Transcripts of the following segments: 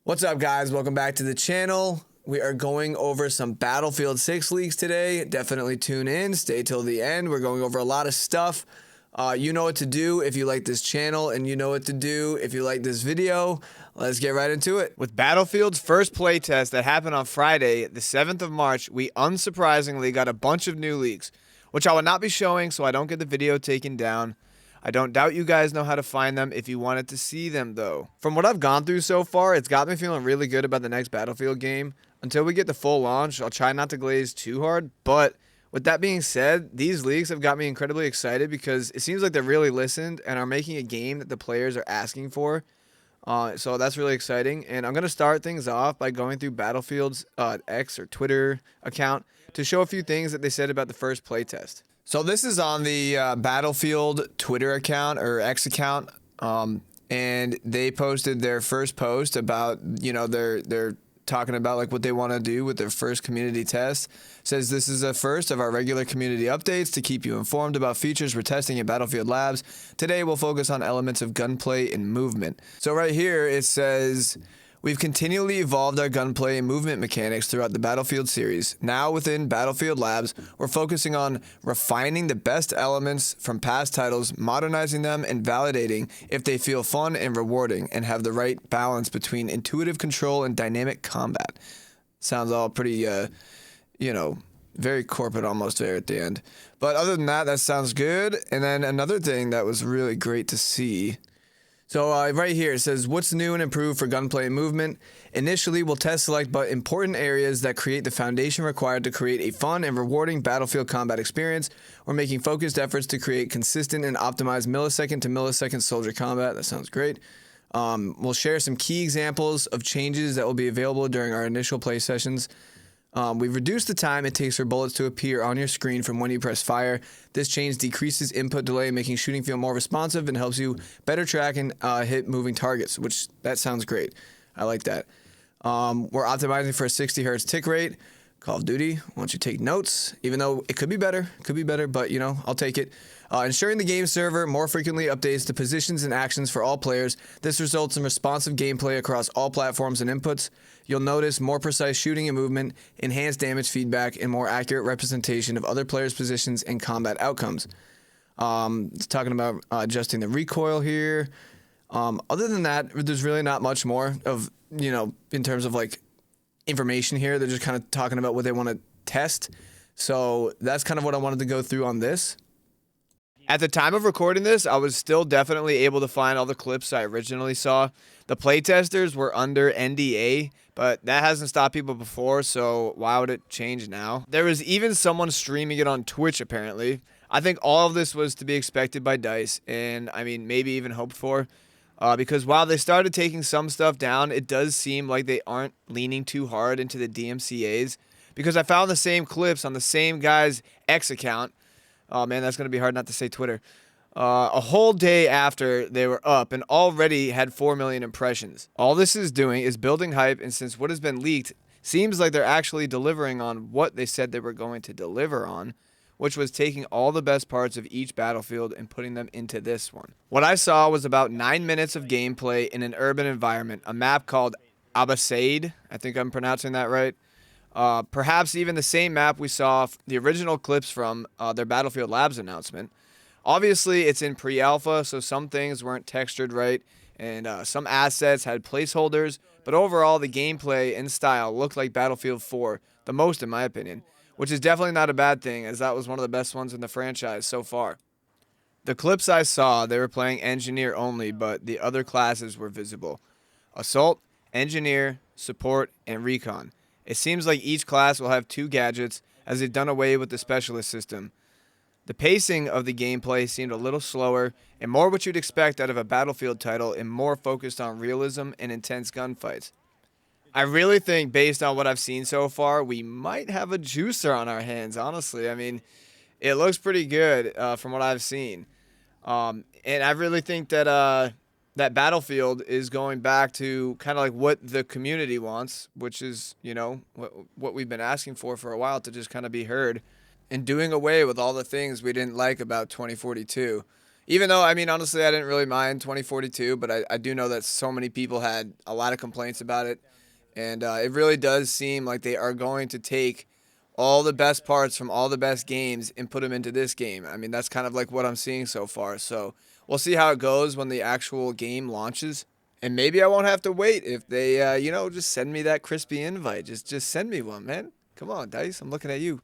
What's up, guys? Welcome back to the channel. We are going over some Battlefield 6 leaks today. Definitely tune in. Stay till the end. We're going over a lot of stuff. You know what to do if you like this channel, and you know what to do if you like this video. Let's get right into it. With Battlefield's first playtest that happened on Friday, the 7th of March, we unsurprisingly got a bunch of new leaks, which I will not be showing so I don't get the video taken down. I don't doubt you guys know how to find them if you wanted to see them, though. From what I've gone through so far, it's got me feeling really good about the next Battlefield game. Until we get the full launch, I'll try not to glaze too hard, but with that being said, these leaks have got me incredibly excited because it seems like they really listened and are making a game that the players are asking for. So that's really exciting, and I'm going to start things off by going through Battlefield's X or Twitter account to show a few things that they said about the first playtest. So this is on the Battlefield Twitter account or X account, and they posted their first post about, they're talking about like what they want to do with their first community test. Says this is the first of our regular community updates to keep you informed about features we're testing at Battlefield Labs. Today we'll focus on elements of gunplay and movement. So right here it says, we've continually evolved our gunplay and movement mechanics throughout the Battlefield series. Now within Battlefield Labs, we're focusing on refining the best elements from past titles, modernizing them, and validating if they feel fun and rewarding and have the right balance between intuitive control and dynamic combat. Sounds all pretty, very corporate almost there at the end. But other than that, that sounds good. And then another thing that was really great to see. So right here it says, what's new and improved for gunplay and movement? Initially, we'll test select but important areas that create the foundation required to create a fun and rewarding battlefield combat experience. We're making focused efforts to create consistent and optimized millisecond to millisecond soldier combat. That sounds great. We'll share some key examples of changes that will be available during our initial play sessions. We've reduced the time it takes for bullets to appear on your screen from when you press fire. This change decreases input delay, making shooting feel more responsive and helps you better track and hit moving targets, which that sounds great. I like that. We're optimizing for a 60 hertz tick rate. Call of Duty, why don't you take notes? Even though it could be better, but I'll take it. Ensuring the game server more frequently updates the positions and actions for all players. This results in responsive gameplay across all platforms and inputs. You'll notice more precise shooting and movement, enhanced damage feedback, and more accurate representation of other players' positions and combat outcomes. It's talking about adjusting the recoil here. Other than that, there's really not much more of, in terms of like information here. They're just kind of talking about what they want to test. So that's kind of what I wanted to go through on this. At the time of recording this, I was still definitely able to find all the clips I originally saw. The playtesters were under NDA, but that hasn't stopped people before, so why would it change now? There was even someone streaming it on Twitch, apparently. I think all of this was to be expected by DICE, and I mean, maybe even hoped for. Because while they started taking some stuff down, it does seem like they aren't leaning too hard into the DMCAs. Because I found the same clips on the same guy's X account. Oh man, that's going to be hard not to say Twitter. A whole day after they were up and already had 4 million impressions. All this is doing is building hype, and since what has been leaked seems like they're actually delivering on what they said they were going to deliver on, which was taking all the best parts of each Battlefield and putting them into this one. What I saw was about 9 minutes of gameplay in an urban environment, a map called Abasaid. I think I'm pronouncing that right. Perhaps even the same map we saw the original clips from their Battlefield Labs announcement. Obviously, it's in pre-alpha, so some things weren't textured right, and some assets had placeholders, but overall, the gameplay and style looked like Battlefield 4, the most in my opinion, which is definitely not a bad thing, as that was one of the best ones in the franchise so far. The clips I saw, they were playing Engineer only, but the other classes were visible. Assault, Engineer, Support, and Recon. It seems like each class will have 2 gadgets, as they've done away with the Specialist system. The pacing of the gameplay seemed a little slower, and more what you'd expect out of a Battlefield title, and more focused on realism and intense gunfights. I really think, based on what I've seen so far, we might have a juicer on our hands, honestly. I mean, it looks pretty good from what I've seen. And I really think that that Battlefield is going back to kind of like what the community wants, which is, what we've been asking for a while, to just kind of be heard, and doing away with all the things we didn't like about 2042. Even though, I mean, honestly, I didn't really mind 2042, but I do know that so many people had a lot of complaints about it. And it really does seem like they are going to take all the best parts from all the best games and put them into this game. I mean, that's kind of like what I'm seeing so far. So we'll see how it goes when the actual game launches. And maybe I won't have to wait if they, just send me that crispy invite. Just send me one, man. Come on, Dice. I'm looking at you.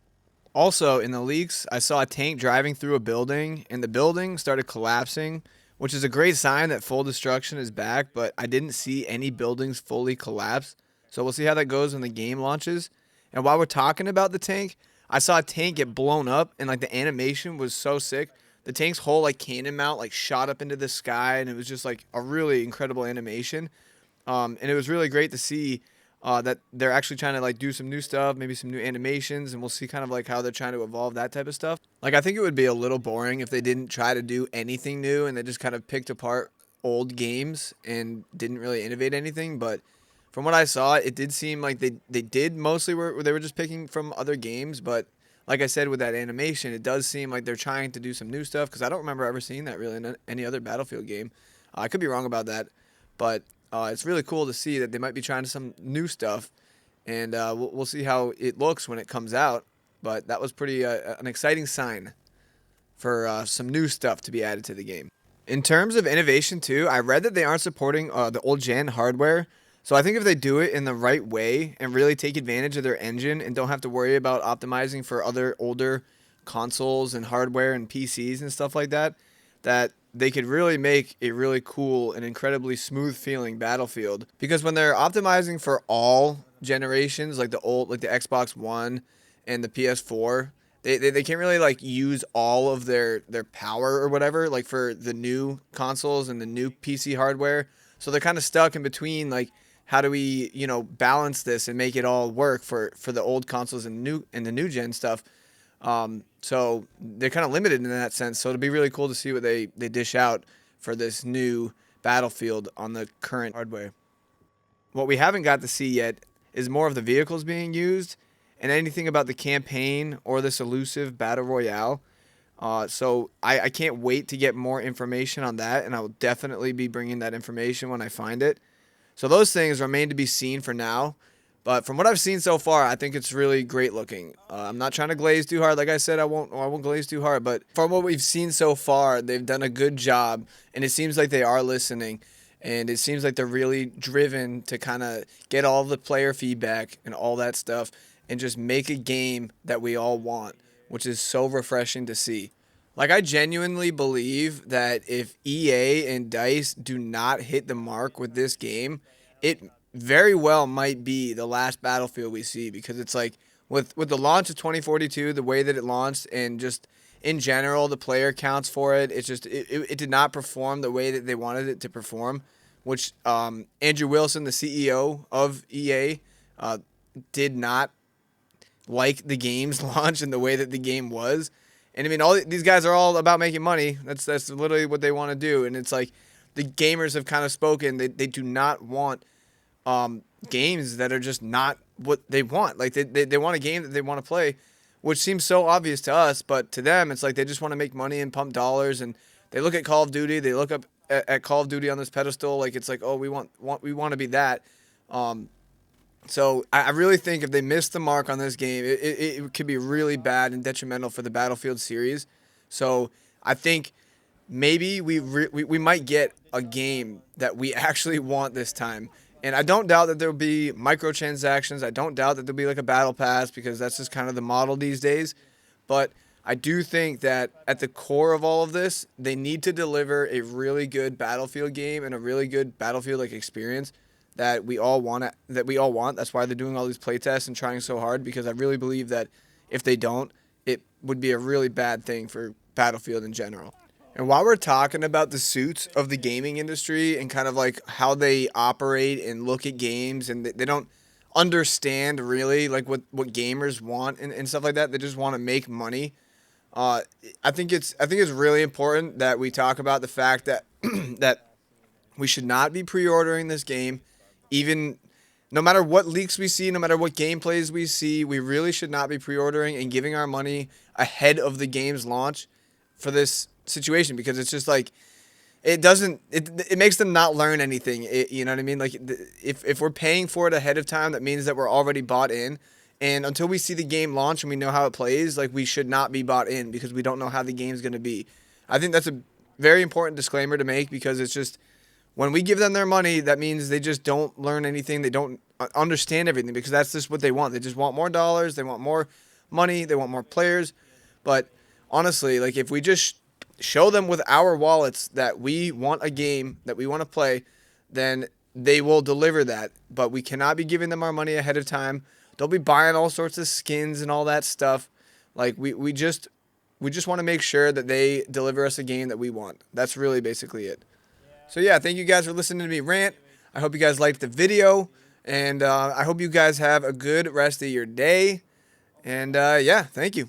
Also, in the leaks, I saw a tank driving through a building, and the building started collapsing, which is a great sign that full destruction is back, but I didn't see any buildings fully collapse. So we'll see how that goes when the game launches. And while we're talking about the tank, I saw a tank get blown up, and like the animation was so sick. The tank's whole like cannon mount like shot up into the sky, and it was just like a really incredible animation. And it was really great to see that they're actually trying to like do some new stuff, maybe some new animations, and we'll see kind of like how they're trying to evolve that type of stuff. Like I think it would be a little boring if they didn't try to do anything new and they just kind of picked apart old games and didn't really innovate anything. But from what I saw, it did seem like they did mostly where they were just picking from other games. But like I said, with that animation, it does seem like they're trying to do some new stuff because I don't remember ever seeing that really in any other Battlefield game. I could be wrong about that, but it's really cool to see that they might be trying some new stuff, and we'll see how it looks when it comes out. But that was pretty an exciting sign for some new stuff to be added to the game. In terms of innovation too, I read that they aren't supporting the old gen hardware. So I think if they do it in the right way and really take advantage of their engine and don't have to worry about optimizing for other older consoles and hardware and PCs and stuff like that, that they could really make a really cool and incredibly smooth feeling Battlefield. Because when they're optimizing for all generations, like the Xbox One and the PS4, they can't really like use all of their power or whatever, like for the new consoles and the new PC hardware. So they're kind of stuck in between, like, how do we, balance this and make it all work for the old consoles and the new gen stuff. So they're kind of limited in that sense. So it'll be really cool to see what they dish out for this new Battlefield on the current hardware. What we haven't got to see yet is more of the vehicles being used and anything about the campaign or this elusive battle royale. So I can't wait to get more information on that, and I will definitely be bringing that information when I find it. So those things remain to be seen for now. But from what I've seen so far, I think it's really great looking. I'm not trying to glaze too hard. Like I said, I won't glaze too hard. But from what we've seen so far, they've done a good job. And it seems like they are listening. And it seems like they're really driven to kind of get all the player feedback and all that stuff and just make a game that we all want, which is so refreshing to see. Like, I genuinely believe that if EA and DICE do not hit the mark with this game, it very well might be the last Battlefield we see, because it's like with the launch of 2042, the way that it launched, and just in general the player counts for it, it's just it did not perform the way that they wanted it to perform, which Andrew Wilson, the CEO of EA, did not like the game's launch and the way that the game was. And I mean, all these guys are all about making money. That's literally what they want to do. And it's like the gamers have kind of spoken. They do not want games that are just not what they want. Like they want a game that they want to play, which seems so obvious to us, but to them it's like they just want to make money and pump dollars. And they look at Call of Duty. They look up at Call of Duty on this pedestal. Like it's like, oh, we want to be that. So I really think if they miss the mark on this game, it could be really bad and detrimental for the Battlefield series. So I think maybe we might get a game that we actually want this time. And I don't doubt that there'll be microtransactions. I don't doubt that there'll be like a battle pass, because that's just kind of the model these days. But I do think that at the core of all of this, they need to deliver a really good Battlefield game and a really good Battlefield like experience that we all want. That's why they're doing all these playtests and trying so hard, because I really believe that if they don't, it would be a really bad thing for Battlefield in general. And while we're talking about the suits of the gaming industry and kind of like how they operate and look at games, and they don't understand really like what gamers want and stuff like that. They just want to make money. I think it's really important that we talk about the fact that that we should not be pre-ordering this game. Even no matter what leaks we see, no matter what gameplays we see, we really should not be pre-ordering and giving our money ahead of the game's launch for this situation because it's just like it makes them not learn anything. You know what I mean? Like if we're paying for it ahead of time, that means that we're already bought in. And until we see the game launch and we know how it plays, like we should not be bought in because we don't know how the game's going to be. I think that's a very important disclaimer to make because it's just when we give them their money, that means they just don't learn anything. They don't understand everything because that's just what they want. They just want more dollars. They want more money. They want more players. But honestly, like if we just show them with our wallets that we want a game that we want to play, then they will deliver that. But we cannot be giving them our money ahead of time. They'll be buying all sorts of skins and all that stuff. Like we just want to make sure that they deliver us a game that we want. That's really basically it. So yeah, thank you guys for listening to me rant. I hope you guys liked the video, and I hope you guys have a good rest of your day. And yeah, thank you.